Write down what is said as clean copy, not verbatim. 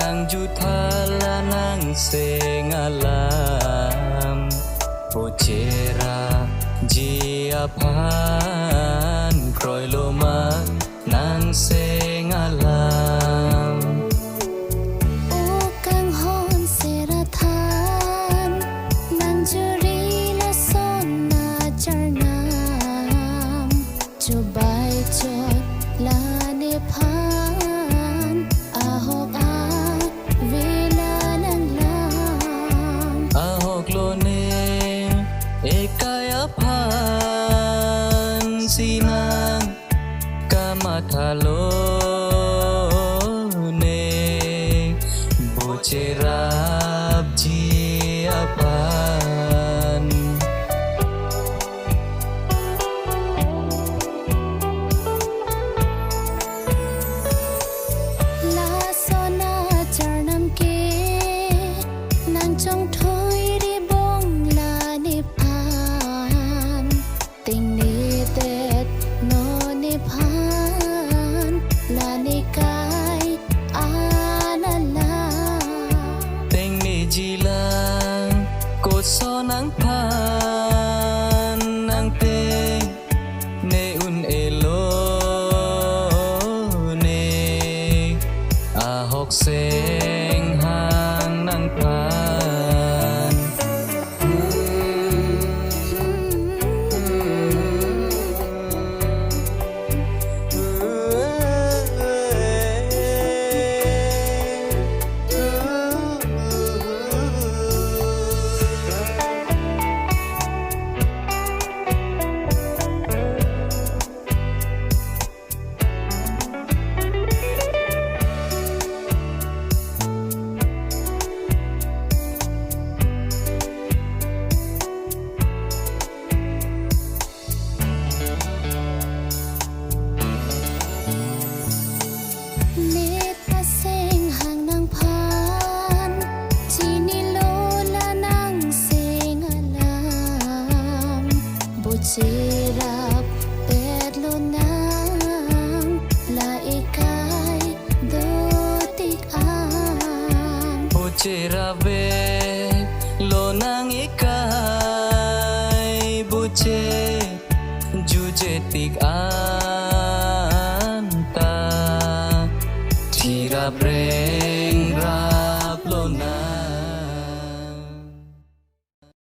nang juthala nang sengalam Pocera jiapan Kroy loma nang sengalam Ukang hon seratan Nang juri la son na charnam Chubay chot la nepan Ahok a vela nang lam Ahok lo ne ekayapan sinang kamathalo ne bocerap jiapan La sona charnam ke Nang chong thoi ri bong la nepan Ting ni tet no nepan La ni kai anala Teng ni jilang Cột so nắng pan nắng teng Ne un elo ne Ahok seng hang nang pan Nét ta seng hang nang pan Chini lo la nang seng alam Bucirap pet lo nang La ikai do tik am Pocera ve lo nang ikai Buce juje tik anta Tira bre